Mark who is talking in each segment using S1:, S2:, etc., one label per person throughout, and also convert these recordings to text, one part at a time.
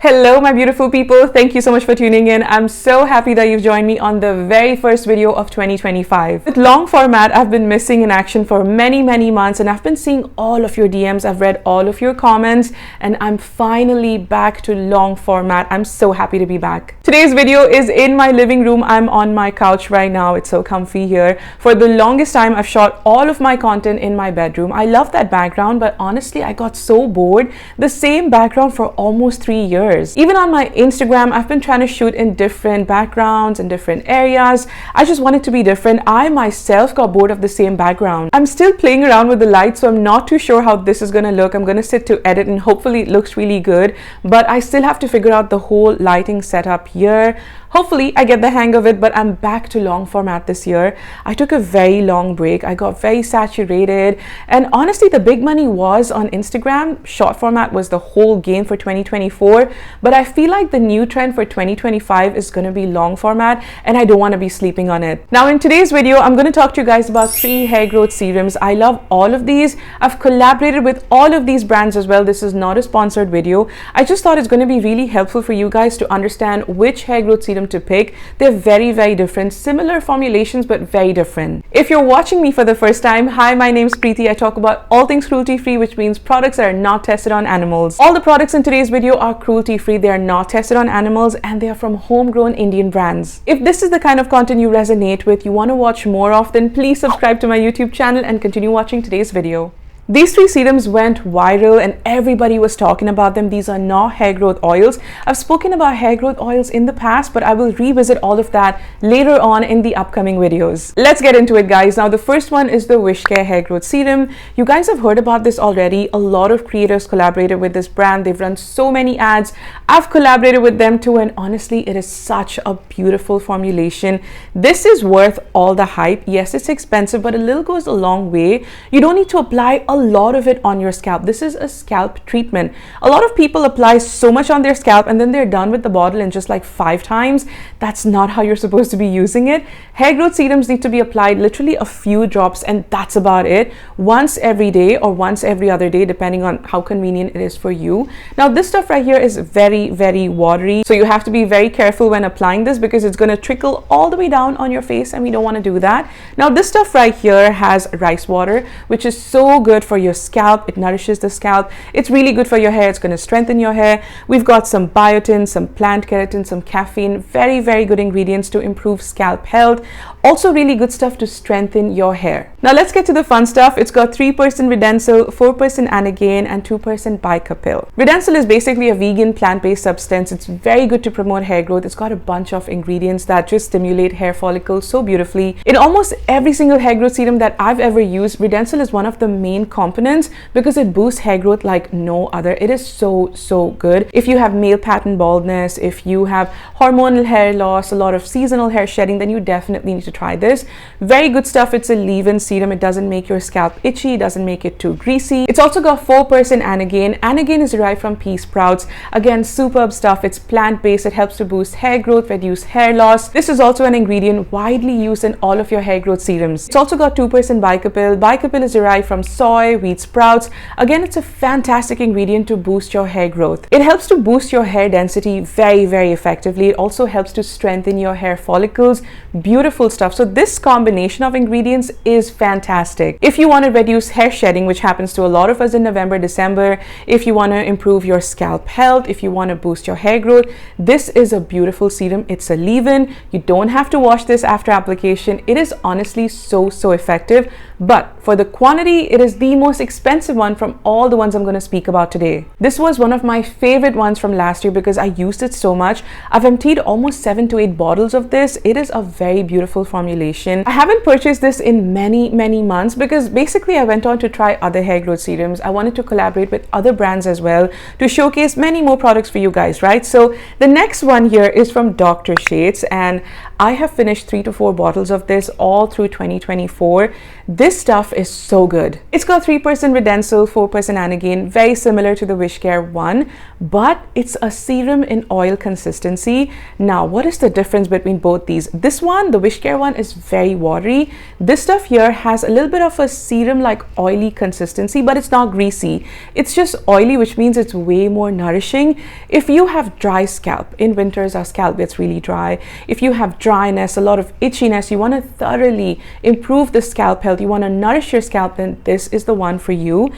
S1: Hello, my beautiful people. Thank you so much for tuning in. I'm so happy that you've joined me on the very first video of 2025. With long format, I've been missing in action for many months, and I've been seeing all of your DMs. I've read all of your comments, and I'm finally back to long format. I'm so happy to be back. Today's video is in my living room. I'm on my couch right now. It's so comfy here. For the longest time, I've shot all of my content in my bedroom. I love that background, but honestly, I got so bored. The same background for almost 3 years. Even on my Instagram, I've been trying to shoot in different backgrounds and different areas. I just want it to be different. I myself got bored of the same background. I'm still playing around with the light, so I'm not too sure how this is going to look. I'm going to sit to edit and hopefully it looks really good, but I still have to figure out the whole lighting setup here. Hopefully I get the hang of it, but I'm back to long format this year. I took a very long break. I got very saturated, and honestly, the big money was on Instagram. Short format was the whole game for 2024, but I feel like the new trend for 2025 is going to be long format, and I don't want to be sleeping on it. Now, in today's video, I'm going to talk to you guys about 3 hair growth serums. I love all of these. I've collaborated with all of these brands as well. This is not a sponsored video. I just thought it's going to be really helpful for you guys to understand which hair growth serum to pick. They're very different, similar formulations but very different. If you're watching me for the first time, hi, my name's Preeti. I talk about all things cruelty free, which means products that are not tested on animals. All the products in today's video are cruelty free. They are not tested on animals, and they are from homegrown Indian brands. If this is the kind of content you resonate with, you want to watch more of, then please subscribe to my YouTube channel and continue watching today's video. These 3 serums went viral and everybody was talking about them. These are not hair growth oils. I've spoken about hair growth oils in the past, but I will revisit all of that later on in the upcoming videos. Let's get into it, guys. Now, the first one is the Wishcare Hair Growth Serum. You guys have heard about this already. A lot of creators collaborated with this brand. They've run so many ads. I've collaborated with them too, and honestly, it is such a beautiful formulation. This is worth all the hype. Yes, it's expensive, but a little goes a long way. You don't need to apply a lot of it on your scalp. This is a scalp treatment. A lot of people apply so much on their scalp and then they're done with the bottle in just like 5 times. That's not how you're supposed to be using it. Hair growth serums need to be applied literally a few drops, and that's about it. Once every day or once every other day, depending on how convenient it is for you. Now, this stuff right here is very watery, so you have to be very careful when applying this because it's going to trickle all the way down on your face, and we don't want to do that. Now, this stuff right here has rice water, which is so good for your scalp. It nourishes the scalp. It's really good for your hair. It's going to strengthen your hair. We've got some biotin, some plant keratin, some caffeine. Very good ingredients to improve scalp health. Also really good stuff to strengthen your hair. Now let's get to the fun stuff. It's got 3% Redensyl, 4% Anagen, and 2% Bicapil. Redensyl is basically a vegan plant-based substance. It's very good to promote hair growth. It's got a bunch of ingredients that just stimulate hair follicles so beautifully. In almost every single hair growth serum that I've ever used, Redensyl is one of the main components because it boosts hair growth like no other. It is so good. If you have male pattern baldness, if you have hormonal hair loss, a lot of seasonal hair shedding, then you definitely need to try this. Very good stuff. It's a leave-in serum. It doesn't make your scalp itchy, doesn't make it too greasy. It's also got 4% Anagen. Anagen is derived from pea sprouts. Again, superb stuff. It's plant-based. It helps to boost hair growth, reduce hair loss. This is also an ingredient widely used in all of your hair growth serums. It's also got 2% Bicapil. Bicapil is derived from soy, wheat sprouts. Again, it's a fantastic ingredient to boost your hair growth. It helps to boost your hair density very effectively. It also helps to strengthen your hair follicles. Beautiful stuff. So this combination of ingredients is fantastic. If you want to reduce hair shedding, which happens to a lot of us in November, December, if you want to improve your scalp health, if you want to boost your hair growth, this is a beautiful serum. It's a leave-in. You don't have to wash this after application. It is honestly so effective, but for the quantity, it is the most expensive one from all the ones I'm going to speak about today. This was one of my favorite ones from last year because I used it so much. I've emptied almost 7 to 8 bottles of this. It is a very beautiful formulation. I haven't purchased this in many months because basically I went on to try other hair growth serums. I wanted to collaborate with other brands as well to showcase many more products for you guys, right? So the next one here is from Dr. Sheth's, and I have finished 3 to 4 bottles of this all through 2024. This stuff is so good. It's got 3% Redensil, 4% Anagen, very similar to the Wishcare one, but it's a serum in oil consistency. Now, what is the difference between both these? This one, the Wishcare one, is very watery. This stuff here has a little bit of a serum-like oily consistency, but it's not greasy. It's just oily, which means it's way more nourishing. If you have dry scalp, in winters our scalp gets really dry. If you have dryness, a lot of itchiness, you want to thoroughly improve the scalp health, you want to nourish your scalp, then this is the one for you.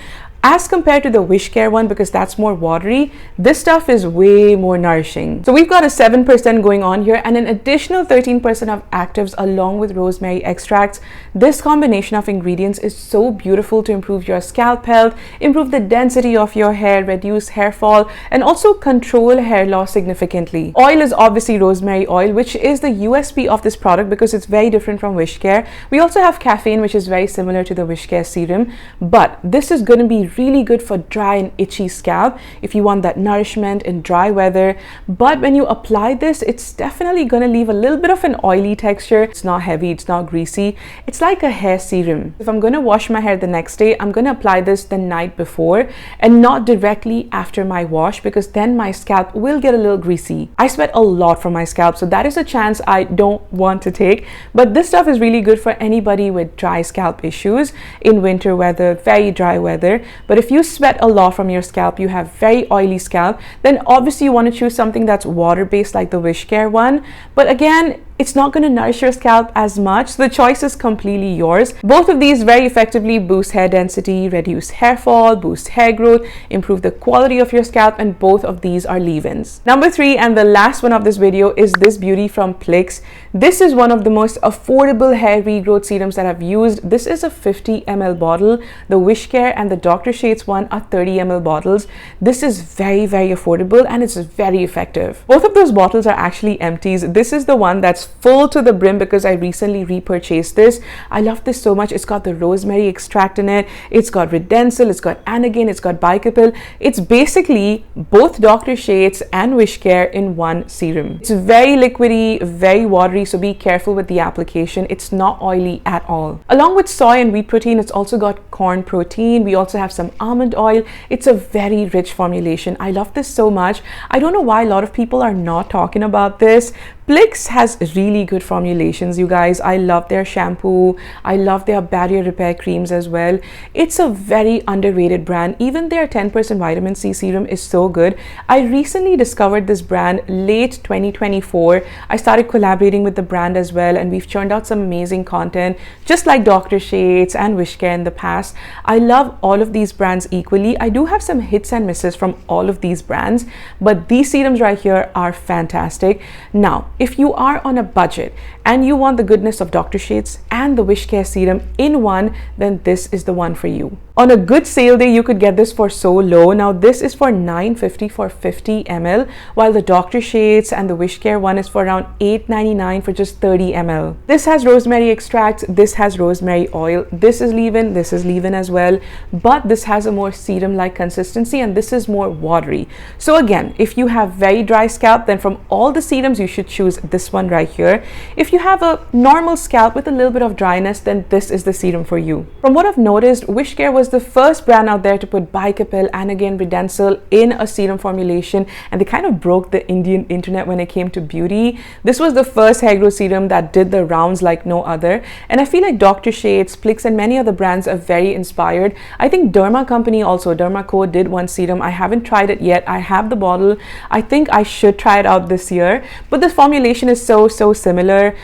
S1: As compared to the Wishcare one, because that's more watery, this stuff is way more nourishing. So we've got a 7% going on here and an additional 13% of actives along with rosemary extracts. This combination of ingredients is so beautiful to improve your scalp health, improve the density of your hair, reduce hair fall, and also control hair loss significantly. Oil is obviously rosemary oil, which is the USP of this product because it's very different from Wishcare. We also have caffeine, which is very similar to the Wishcare serum, but this is going to be really good for dry and itchy scalp if you want that nourishment in dry weather. But when you apply this, it's definitely going to leave a little bit of an oily texture. It's not heavy, it's not greasy. It's like a hair serum. If I'm going to wash my hair the next day, I'm going to apply this the night before and not directly after my wash, because then my scalp will get a little greasy. I sweat a lot from my scalp, so that is a chance I don't want to take. But this stuff is really good for anybody with dry scalp issues in winter weather, very dry weather. But if you sweat a lot from your scalp, you have very oily scalp, then obviously you want to choose something that's water-based like the Wishcare one. But again, it's not going to nourish your scalp as much, so the choice is completely yours. Both of these very effectively boost hair density, reduce hair fall, boost hair growth, improve the quality of your scalp, and both of these are leave-ins. Number 3 and the last one of this video is this beauty from Plix. This is one of the most affordable hair regrowth serums that I've used. This is a 50 ml bottle. The Wishcare and the Dr. Shades one are 30 ml bottles. This is very affordable and it's very effective. Both of those bottles are actually empties. This is the one that's full to the brim because I recently repurchased this. I love this so much. It's got the rosemary extract in it. It's got Redensil, it's got Anagen, it's got Bicapil. It's basically both Dr. Shades and Wishcare in one serum. It's very liquidy, very watery, so be careful with the application. It's not oily at all. Along with soy and wheat protein, it's also got corn protein. We also have some almond oil. It's a very rich formulation. I love this so much. I don't know why a lot of people are not talking about this. Plix has really good formulations, you guys. I love their shampoo. I love their barrier repair creams as well. It's a very underrated brand. Even their 10% vitamin C serum is so good. I recently discovered this brand late 2024. I started collaborating with the brand as well, and we've churned out some amazing content, just like Dr. Shades and Wishcare in the past. I love all of these brands equally. I do have some hits and misses from all of these brands, but these serums right here are fantastic. Now, if you are on a budget and you want the goodness of Dr. Shades and the Wishcare serum in one, then this is the one for you. On a good sale day, you could get this for so low. Now, this is for $9.50 for 50 ml, while the Dr. Shades and the Wishcare one is for around $8.99 for just 30 ml. This has rosemary extracts, this has rosemary oil, this is leave-in as well, but this has a more serum-like consistency and this is more watery. So again, if you have very dry scalp, then from all the serums, you should choose this one right here. If you have a normal scalp with a little bit of dryness, then this is the serum for you. From what I've noticed, Wishcare was the first brand out there to put Bicapil, Anagen, Redensil in a serum formulation, and they kind of broke the Indian internet when it came to beauty. This was the first hair growth serum that did the rounds like no other, and I feel like Dr. Shades, Plix, and many other brands are very inspired. I think Derma Company also, Dermaco, did one serum. I haven't tried it yet. I have the bottle. I think I should try it out this year, but the formulation is so similar.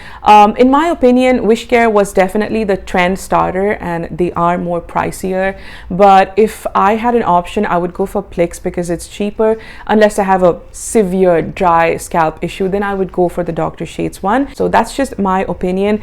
S1: In my opinion, Wishcare was definitely the trend starter and they are more pricier, but if I had an option, I would go for Plix because it's cheaper. Unless I have a severe dry scalp issue, then I would go for the Dr. Shades one. So that's just my opinion.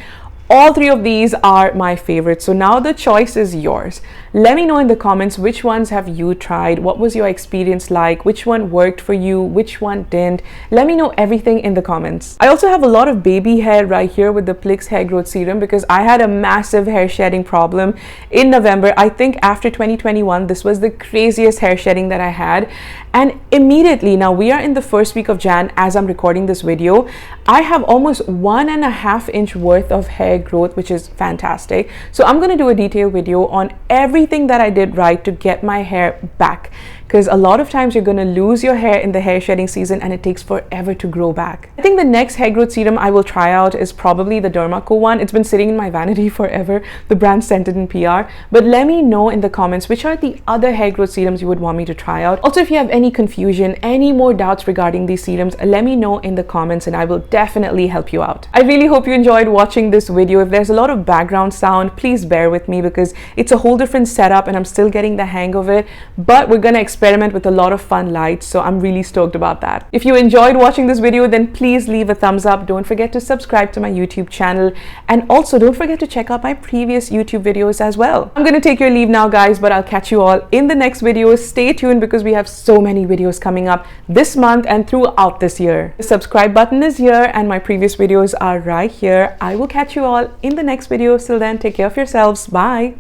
S1: All three of these are my favorites. So now the choice is yours. Let me know in the comments which ones have you tried, what was your experience like, which one worked for you, which one didn't. Let me know everything in the comments. I also have a lot of baby hair right here with the Plix hair growth serum because I had a massive hair shedding problem in November. I think after 2021, this was the craziest hair shedding that I had. And immediately, now we are in the first week of Jan as I'm recording this video, I have almost 1.5 inch worth of hair growth, which is fantastic. So I'm going to do a detailed video on everything that I did right to get my hair back, because a lot of times you're going to lose your hair in the hair shedding season and it takes forever to grow back. I think the next hair growth serum I will try out is probably the Dermaco one. It's been sitting in my vanity forever. The brand sent it in PR. But let me know in the comments which are the other hair growth serums you would want me to try out. Also, if you have any confusion, any more doubts regarding these serums, let me know in the comments and I will definitely help you out. I really hope you enjoyed watching this video. If there's a lot of background sound, please bear with me because it's a whole different setup and I'm still getting the hang of it. But we're going to experiment with a lot of fun lights, so I'm really stoked about that. If you enjoyed watching this video, then please leave a thumbs up. Don't forget to subscribe to my YouTube channel, and also don't forget to check out my previous YouTube videos as well. I'm gonna take your leave now, guys, but I'll catch you all in the next video. Stay tuned because we have so many videos coming up this month and throughout this year. The subscribe button is here and my previous videos are right here. I will catch you all in the next video. Till then, take care of yourselves. Bye.